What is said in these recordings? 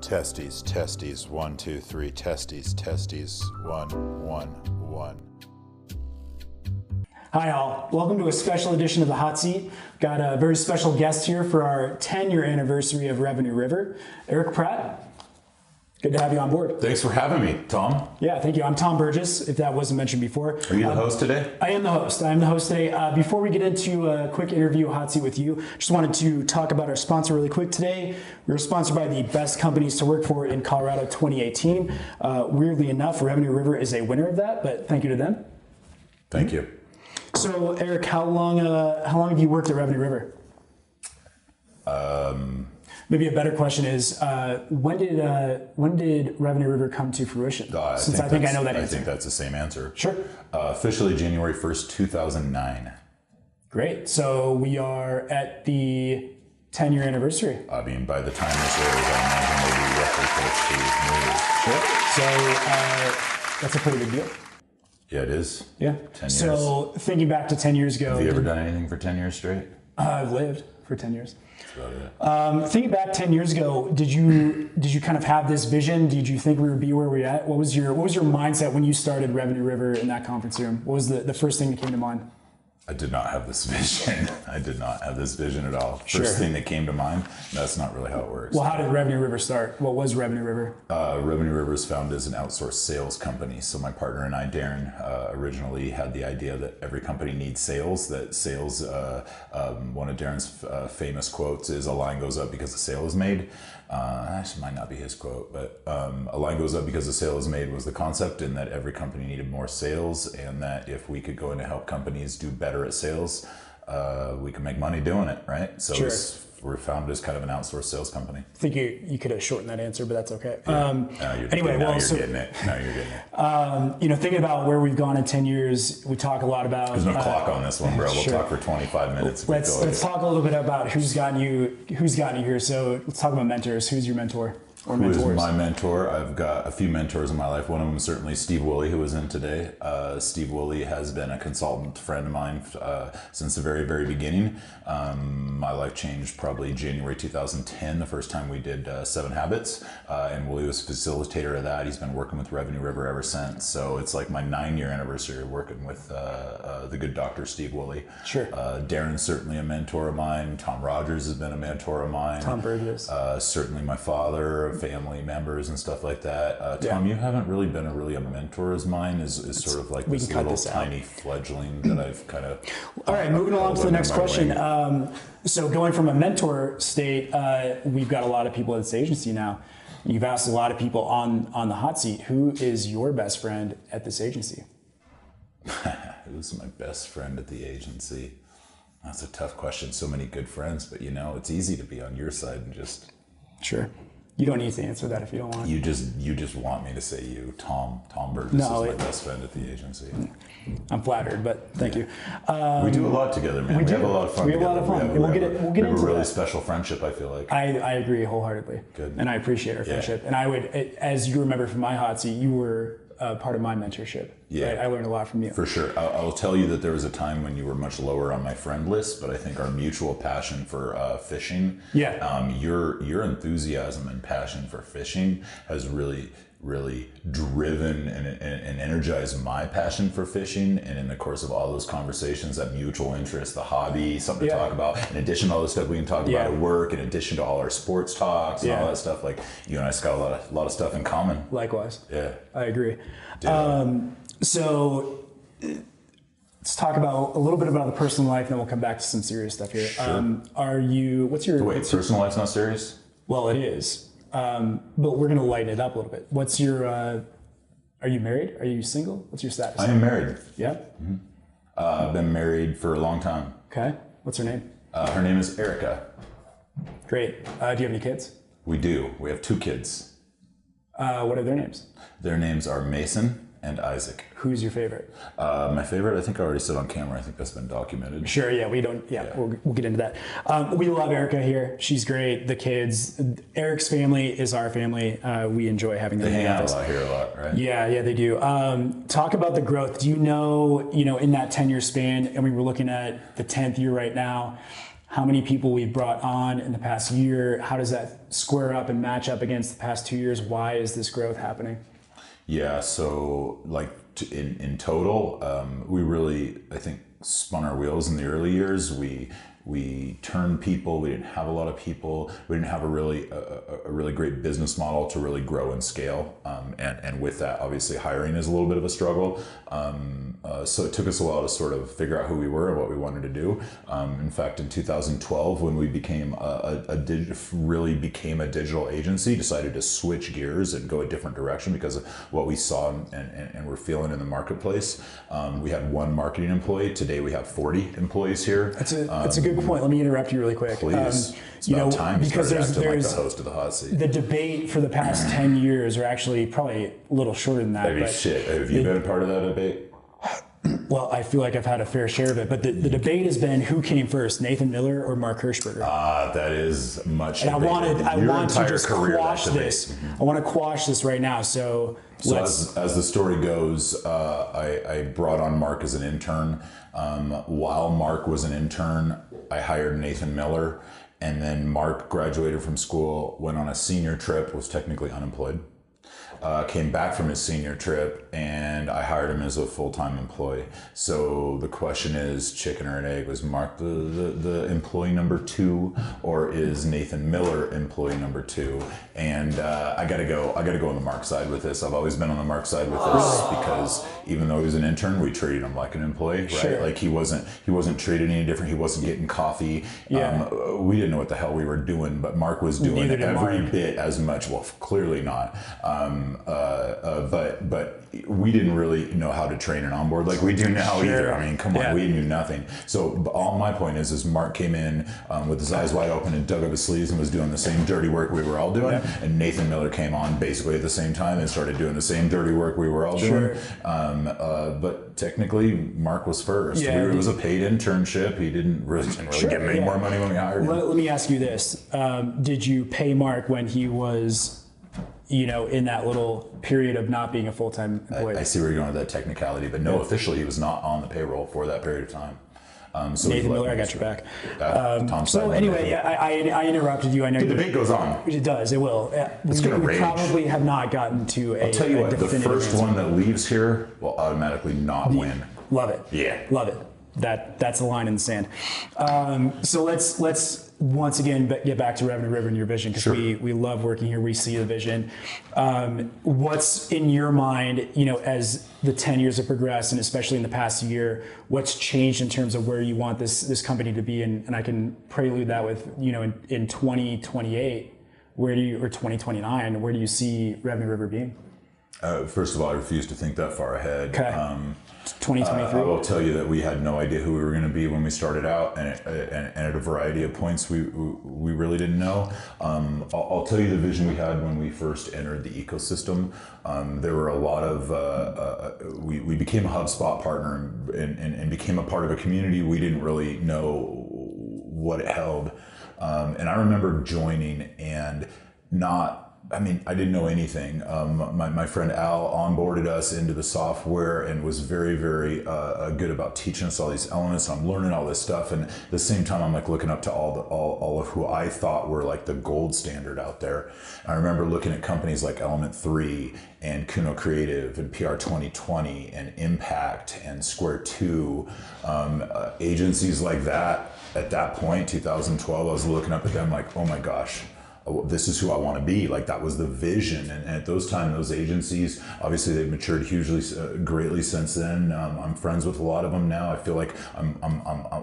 Testes, testes, 1, 2, 3, testes, testes, 1, 1, 1. Hi all, welcome to a special edition of The Hot Seat. Got a very special guest here for our 10-year anniversary of Revenue River, Eric Pratt. Good to have you on board. Thanks for having me, Tom. Yeah, thank you. I'm Tom Burgess, if that wasn't mentioned before. Are you the host today? I am the host. I am the host today. Before we get into a quick interview, Hot Seat with you, just wanted to talk about our sponsor really quick today. We were sponsored by the Best Companies to Work For in Colorado 2018. Weirdly enough, Revenue River is a winner of that, but thank you to them. Thank you. So, Eric, how long have you worked at Revenue River? Maybe a better question is, when did Revenue River come to fruition? Since I think I know that answer. I think that's the same answer. Sure. Officially January 1st, 2009. Great. So we are at the 10-year anniversary. I mean, by the time this airs, I imagine maybe roughly 4 Sure. So that's a pretty big deal. Yeah, it is. Yeah. 10 years. So thinking back to 10 years ago. Have you ever done anything for 10 years straight? I've lived for 10 years. That's about it. Thinking back 10 years ago, did you kind of have this vision? Did you think we would be where we're at? What was your mindset when you started Revenue River in that conference room? What was the first thing that came to mind? I did not have this vision. I did not have this vision at all. Sure. First thing that came to mind, that's not really how it works. Well, how did Revenue River start? What was Revenue River? Revenue River is founded as an outsourced sales company. So my partner and I, Darren, originally had the idea that every company needs sales, that sales, one of Darren's famous quotes is, "A line goes up because the sale is made." Actually might not be his quote, but a line goes up because the sale is made was the concept, and that every company needed more sales, and that if we could go in to help companies do better at sales, we could make money doing it, right? So Sure. we're founded as kind of an outsourced sales company. I think you could have shortened that answer, but that's okay. Now you're getting it. Thinking about where we've gone in 10 years, we talk a lot about. There's no clock on this one, bro. We'll Sure. talk for 25 minutes. Let's talk a little bit about who's gotten you here. So let's talk about mentors. Who's your mentor? Or Who mentors? is my mentor? I've got a few mentors in my life. One of them is certainly Steve Woolley, who was in today. Steve Woolley has been a consultant friend of mine since the very, very beginning. My life changed probably January 2010, the first time we did 7 Habits. And Woolley was facilitator of that. He's been working with Revenue River ever since. So it's like my 9-year anniversary of working with the good Dr. Steve Woolley. Sure. Darren's certainly a mentor of mine. Tom Rogers has been a mentor of mine. Tom Burgess. Certainly my father, family members and stuff like that. Tom, you haven't really been a mentor as mine, is sort of like this little tiny fledgling that I've kind of... All right, moving along to the next question. So going from a mentor state, we've got a lot of people at this agency now. You've asked a lot of people on the hot seat, who is your best friend at this agency? Who's my best friend at the agency? That's a tough question. So many good friends, but it's easy to be on your side and just... Sure. You don't need to answer that if you don't want. You just want me to say you. Tom Burgess is my best friend at the agency. I'm flattered, but thank you. We do a lot together, man. We have a lot of fun together. We have a lot of fun. We'll get into a really that. Special friendship, I feel like. I agree wholeheartedly. Good. And I appreciate our friendship. And I would, as you remember from my hot seat, you were part of my mentorship. Yeah. Right? I learned a lot from you. For sure. I'll tell you that there was a time when you were much lower on my friend list, but I think our mutual passion for fishing, your enthusiasm and passion for fishing has really driven and energized my passion for fishing. And in the course of all those conversations, that mutual interest, the hobby, something to talk about, in addition to all the stuff we can talk about at work, in addition to all our sports talks and all that stuff, like you and I just got a lot of stuff in common. Likewise. Yeah. I agree. So let's talk about a little bit about the personal life, and then we'll come back to some serious stuff here. Sure. Personal life's not serious? Well, it is. But we're going to lighten it up a little bit. What's your, are you married? Are you single? What's your status? I am married. Yeah? Mm-hmm. I've been married for a long time. Okay. What's her name? Her name is Erica. Great. Do you have any kids? We do. We have 2 kids. What are their names? Their names are Mason and Isaac. Who's your favorite? My favorite, I think I already said on camera. I think that's been documented. Sure, yeah, we'll get into that. We love Erica here. She's great. The kids, Eric's family is our family. We enjoy having them. They hang out a lot here, right? Yeah, they do. Talk about the growth. Do you know, in that 10-year span, and we were looking at the 10th year right now, how many people we've brought on in the past year. How does that square up and match up against the past 2 years? Why is this growth happening? Yeah, so like in total, we really, I think, spun our wheels in the early years. We turned people. We didn't have a lot of people. We didn't have a really great business model to really grow and scale. And with that, obviously, hiring is a little bit of a struggle. So it took us a while to sort of figure out who we were and what we wanted to do. In fact, in 2012, when we became really became a digital agency, decided to switch gears and go a different direction because of what we saw and were feeling in the marketplace. We had one marketing employee. Today, we have 40 employees here. That's a good point. Let me interrupt you really quick. Please. It's about time because there's like the host of the hot seat. The debate for the past 10 years, or actually probably a little shorter than that. Maybe shit. Have you been a part of that debate? Well, I feel like I've had a fair share of it, but the debate has been who came first, Nathan Miller or Mark Hirschberger. That is much. And I want to just quash this. I want to quash this right now. So as the story goes, I brought on Mark as an intern. While Mark was an intern, I hired Nathan Miller, and then Mark graduated from school, went on a senior trip, was technically unemployed. Came back from his senior trip, and I hired him as a full-time employee. So the question is, chicken or an egg? Was Mark the employee number 2, or is Nathan Miller employee number 2? And I gotta go on the Mark side with this. I've always been on the Mark side with this because even though he was an intern, we treated him like an employee, right? Sure. Like he wasn't treated any different. He wasn't getting coffee. Yeah. We didn't know what the hell we were doing, but Mark was doing every bit as much. Well, clearly not. But we didn't really know how to train and onboard like we do now either. I mean, come on, we knew nothing. So all my point is Mark came in with his eyes wide open and dug up his sleeves and was doing the same dirty work we were all doing. And Nathan Miller came on basically at the same time and started doing the same dirty work we were all doing. But technically, Mark was first. It was a paid internship. He didn't really get any more money when we hired him. Let me ask you this. Did you pay Mark when he was in that little period of not being a full-time employee? I see where you're going with that technicality, but no, officially he was not on the payroll for that period of time. So Nathan Miller, I got your back. So anyway, I interrupted you. I know the debate goes on. It does. It will. It's going to rage. Probably have not gotten to a. I'll tell you what. The first one that leaves here will automatically not win. Love it. Yeah. Love it. That's a line in the sand. So let's once again get back to Revenue River and your vision, because we love working here. We see the vision. What's in your mind, as the 10 years have progressed, and especially in the past year, what's changed in terms of where you want this company to be? And I can prelude that with, in 2028, or 2029, where do you see Revenue River being? First of all, I refuse to think that far ahead. Okay. 2023. I will tell you that we had no idea who we were going to be when we started out, and at a variety of points we really didn't know. I'll tell you the vision we had when we first entered the ecosystem. There were a lot of we became a HubSpot partner and became a part of a community we didn't really know what it held. And I remember joining and I didn't know anything. My friend Al onboarded us into the software and was very, very good about teaching us all these elements. I'm learning all this stuff, and at the same time, I'm looking up to all of who I thought were like the gold standard out there. I remember looking at companies like Element 3 and Kuno Creative and PR 2020 and Impact and Square 2, agencies like that. At that point, 2012, I was looking up at them like, oh my gosh, this is who I want to be. Like, that was the vision. And at those times, those agencies, obviously they've matured greatly since then. I'm friends with a lot of them now. I feel like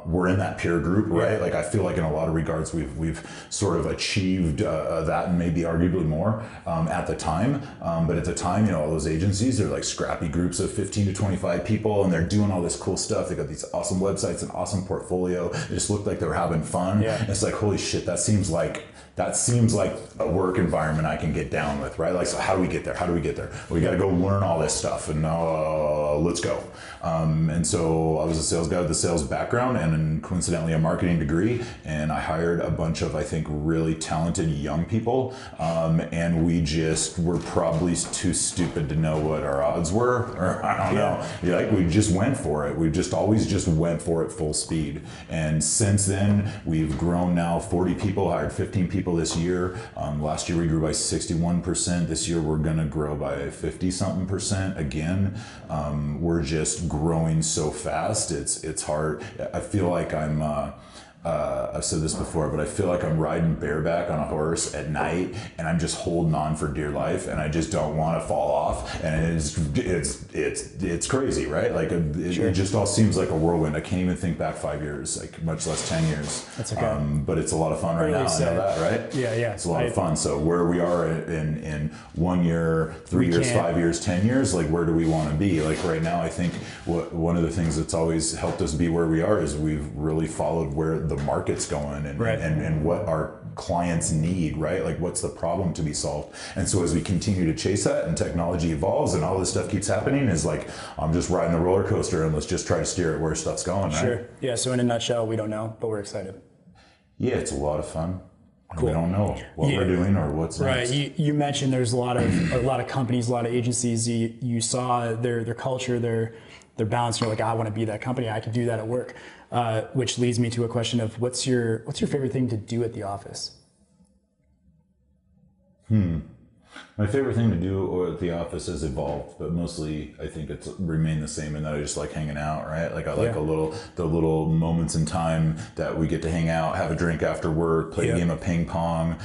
we're in that peer group, right? Like, I feel like in a lot of regards, we've sort of achieved that, and maybe arguably more at the time. But at the time, all those agencies, they're like scrappy groups of 15 to 25 people, and they're doing all this cool stuff. They got these awesome websites and awesome portfolio. It just looked like they were having fun. And it's like, holy shit, that seems like like a work environment I can get down with, right? Like, so how do we get there? How do we get there? We got to go learn all this stuff, and let's go. And so I was a sales guy with a sales background and then coincidentally a marketing degree, and I hired a bunch of, I think, really talented young people, and we just were probably too stupid to know what our odds were, or I don't know. Like, we just went for it. We just always just went for it full speed. And since then, we've grown now 40 people, hired 15 people this year. Last year we grew by 61%. This year we're gonna grow by 50-something% again. We're just growing so fast. It's hard. I feel like I've said this before, but I feel like I'm riding bareback on a horse at night, and I'm just holding on for dear life, and I just don't want to fall off. And it's crazy, right? Like it just all seems like a whirlwind. I can't even think back 5 years, like much less 10 years. That's okay. But it's a lot of fun right now. I know that, right? Yeah. It's a lot of fun. So where we are in 1 year, 3 years, 5 years, 10 years, like where do we want to be? Like right now, I think one of the things that's always helped us be where we are is we've really followed where the market's going and what our clients need, right? Like what's the problem to be solved? And so as we continue to chase that and technology evolves and all this stuff keeps happening, is like, I'm just riding the roller coaster and let's just try to steer it where stuff's going, right? Sure. Yeah, so in a nutshell, we don't know, but we're excited. Yeah, it's a lot of fun. Cool. We don't know what we're doing or what's next. Right. You mentioned there's a lot of companies, a lot of agencies. You saw their culture, their balance. And you're like, I want to be that company. I can do that at work. Which leads me to a question of what's your favorite thing to do at the office? My favorite thing to do at the office has evolved, but mostly I think it's remained the same in that I just like hanging out, right? Like I like the little moments in time that we get to hang out, have a drink after work, play a game of ping pong,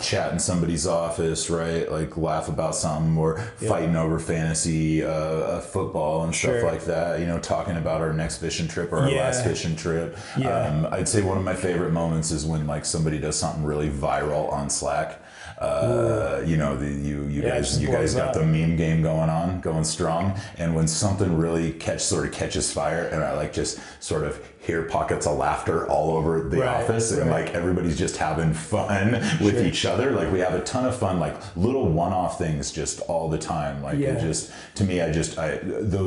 chat in somebody's office, right? Like laugh about something or fighting over fantasy football and stuff like that, you know, talking about our next fishing trip or our last fishing trip. I'd say one of my favorite moments is when like somebody does something really viral on Slack. You know, you guys got the meme game going strong, and when something really catches fire, and I like just sort of hear pockets of laughter all over the office, and like everybody's just having fun with each other. Like we have a ton of fun, like little one-off things just all the time. Like it just, to me,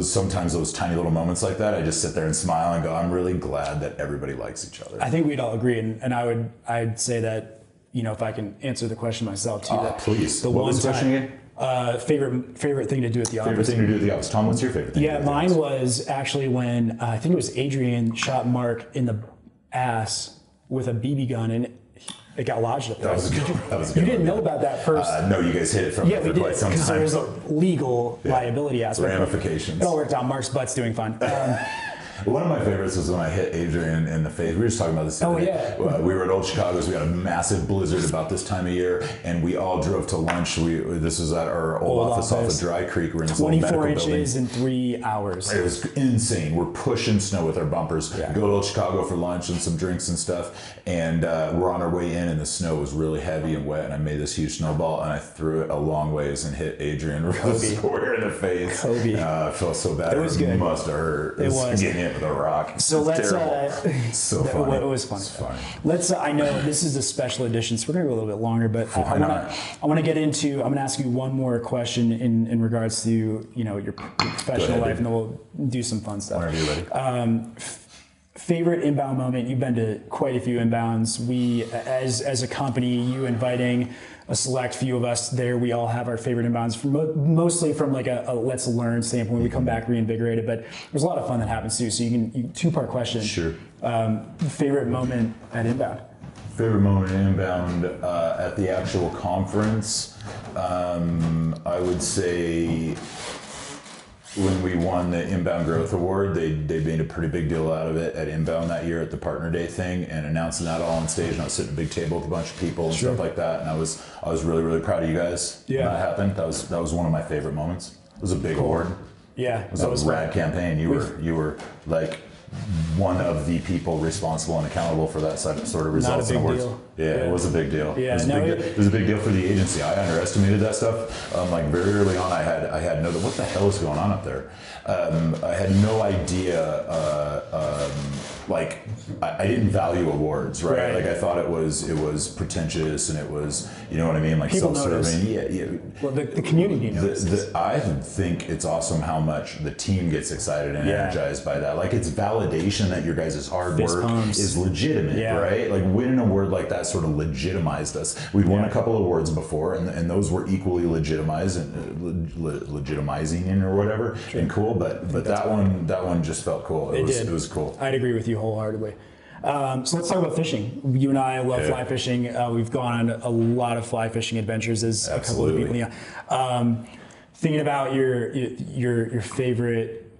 sometimes those tiny little moments like that, I just sit there and smile and go, I'm really glad that everybody likes each other. I think we'd all agree, and I'd say that, you know, if I can answer the question myself too. Please. What was the question again? Favorite thing to do at the office. Favorite thing to do at the office. Tom, what's your favorite thing? Yeah, mine was actually when I think it was Adrian shot Mark in the ass with a BB gun, and it got lodged up there. That was a good You didn't know about that first. No, you guys hit it from for quite some time. Because there was a legal liability aspect. Ramifications. It all worked out. Mark's butt's doing fine. One of my favorites was when I hit Adrian in the face. We were just talking about this. We were at Old Chicago's. We got a massive blizzard about this time of year, and we all drove to lunch. This was at our old office off of Dry Creek. We're in this 24 inches in 3 hours. It was insane. We're pushing snow with our bumpers. We go to Old Chicago for lunch and some drinks and stuff, and we're on our way in, and the snow was really heavy and wet, and I made this huge snowball, and I threw it a long ways and hit Adrian really square in the face. I felt so bad. It was good. Must have hurt. It was. Getting hit with a rock. So let's. So funny. It was funny. It's funny. Let's. I know this is a special edition, so we're gonna go a little bit longer, but I want to get into. I'm gonna ask you one more question in regards to your professional life, and then we'll do some fun stuff. Whenever you're ready. Favorite inbound moment? You've been to quite a few inbounds. We, as a company, you inviting a select few of us there, we all have our favorite inbounds, mostly from like a let's learn standpoint. We come back reinvigorated, but there's a lot of fun that happens too. So two-part question. Sure. Favorite moment at inbound? Favorite moment at inbound at the actual conference, I would say when we won the Inbound Growth Award, they made a pretty big deal out of it at Inbound that year at the Partner Day thing, and announcing that all on stage. And I was sitting at a big table with a bunch of people and stuff like that. And I was really, really proud of you guys when that happened. That was one of my favorite moments. It was a big award. Yeah, it was a rad campaign. You were like one of the people responsible and accountable for that sort of results and awards. It was a big deal. Yeah, it was a big deal for the agency. I underestimated that stuff. Like very early on, I had no, what the hell is going on up there? I had no idea like I didn't value awards, right? Like I thought it was pretentious and it was, you know what I mean, like people self-serving. Yeah. Well, the community knows. I think it's awesome how much the team gets excited and energized by that. Like it's validation that your guys' hard work is legitimate, right? Like winning an award like that sort of legitimized us. We'd won a couple of awards before, and those were equally legitimizing or whatever, and cool. But that one just felt cool. It was cool. I'd agree with you wholeheartedly. So let's talk about fishing. You and I love fly fishing. We've gone on a lot of fly fishing adventures as a couple of people. Thinking about your favorite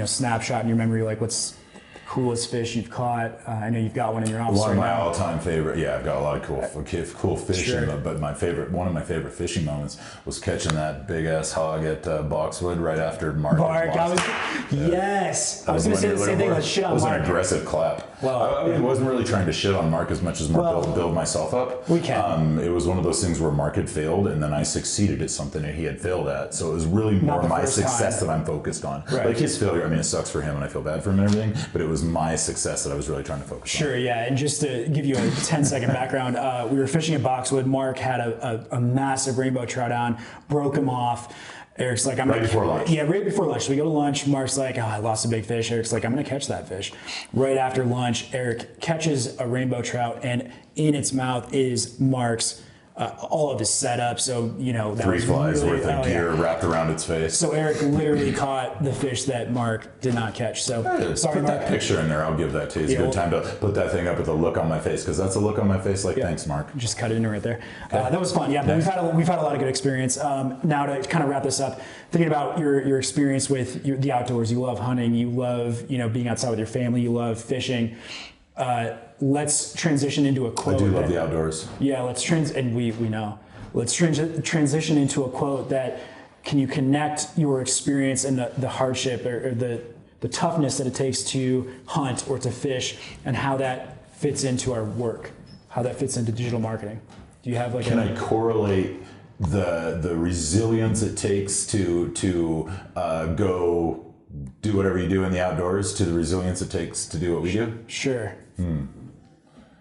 snapshot in your memory, like what's the coolest fish you've caught? I know you've got one in your office. One of my all-time favorite. Yeah, I've got a lot of cool fish. Sure. But one of my favorite fishing moments was catching that big ass hog at Boxwood right after Mark. Yes, I was going to say the same thing. Let's shit on Mark. It was an aggressive clap. Well, I wasn't really trying to shit on Mark as much as build myself up. We can. It was one of those things where Mark had failed, and then I succeeded at something that he had failed at. So it was really more my success that I'm focused on. Right. Like his failure, I mean, it sucks for him, and I feel bad for him and everything. But it was my success that I was really trying to focus on. Sure, yeah. And just to give you a 10-second background, we were fishing at Boxwood. Mark had a massive rainbow trout on, broke him off. Eric's like, right before lunch. Yeah, right before lunch. So we go to lunch. Mark's like, I lost a big fish. Eric's like, I'm going to catch that fish. Right after lunch, Eric catches a rainbow trout, and in its mouth is Mark's all of his setup. So, that 3 was flies really, worth of gear wrapped around its face. So Eric literally caught the fish that Mark did not catch. So sorry, put Mark. that picture in there. I'll give that to you. It's a good time to put that thing up with a look on my face, because that's a look on my face like, thanks, Mark. Just cut it in right there. That was fun. Yeah, but we've had a lot of good experience. Now to kind of wrap this up, thinking about your experience with the outdoors. You love hunting. You love being outside with your family. You love fishing. Let's transition into a quote. I do love the outdoors. Yeah, and we know. Let's transition into a quote that can you connect your experience and the hardship or the toughness that it takes to hunt or to fish, and how that fits into our work, how that fits into digital marketing. Do you have Can I correlate the resilience it takes to go do whatever you do in the outdoors to the resilience it takes to do what we do? Sure.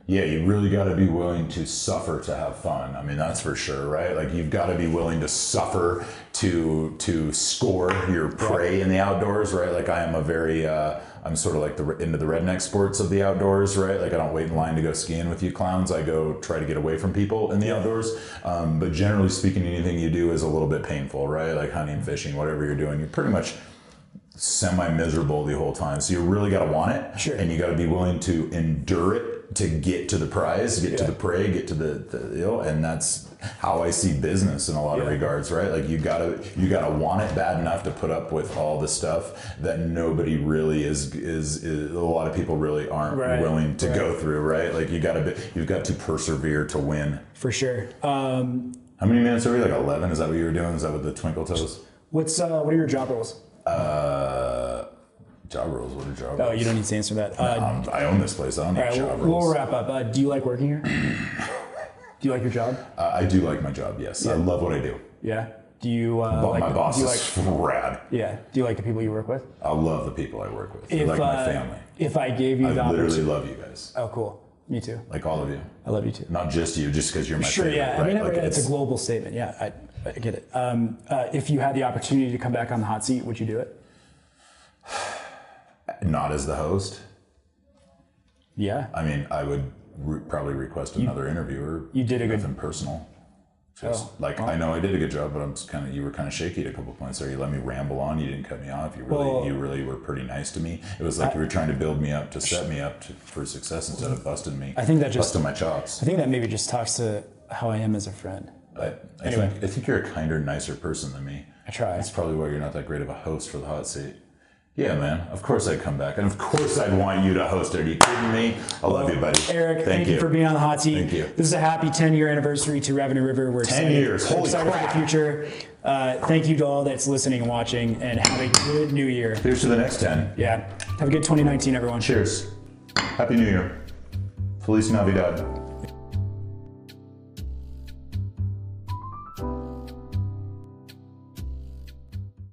Yeah, you really got to be willing to suffer to have fun. I mean, that's for sure, right? Like you've got to be willing to suffer to score your prey in the outdoors, right? Like I am I'm sort of like into the redneck sports of the outdoors, right? Like I don't wait in line to go skiing with you clowns. I go try to get away from people in the outdoors. But generally speaking, anything you do is a little bit painful, right? Like hunting, fishing, whatever you're doing, you're pretty much semi-miserable the whole time. So you really got to want it. Sure. And you got to be willing to endure it to get to the prize, get to the prey, get to the and that's how I see business in a lot of regards, right? Like you gotta want it bad enough to put up with all the stuff that nobody really is a lot of people really aren't willing to go through, right? Like you've got to persevere to win. For sure. How many minutes are we? Like 11? Is that what you were doing? Is that with the twinkle toes? What are your job roles? Job roles? What are job roles? Oh, you don't need to answer that. I own this place. I don't need job roles. We'll wrap up. Do you like working here? Do you like your job? I do like my job, yes. I love what I do. Yeah. Do you my boss is rad. Yeah. Do you like the people you work with? I love the people I work with. They're like my family. If I gave you the opportunity. I literally love you guys. Oh, cool. Me too. Like all of you. I love you too. Not just you, just because you're my favorite. Sure, yeah. Right? I mean, like it's a global statement. Yeah, I get it. If you had the opportunity to come back on the hot seat, would you do it? Not as the host. Yeah. I mean, I would probably request another interviewer. You did a good. Nothing personal. I know I did a good job, but you were kind of shaky at a couple points there. You let me ramble on. You didn't cut me off. You really were pretty nice to me. It was like you were trying to build me up to set me up for success instead of busting me. I think that busting my chops. I think that maybe just talks to how I am as a friend. I think you're a kinder, nicer person than me. I try. That's probably why you're not that great of a host for the hot seat. Yeah, man. Of course I'd come back. And of course I'd want you to host it. Are you kidding me? I love you, buddy. Eric, thank you for being on the hot seat. Thank you. This is a happy 10-year anniversary to Revenue River. We're 10 years. Holy excited crap. for the future. Thank you to all that's listening and watching, and have a good new year. Here's to the next 10. Yeah. Have a good 2019, everyone. Cheers. Happy New Year. Feliz Navidad.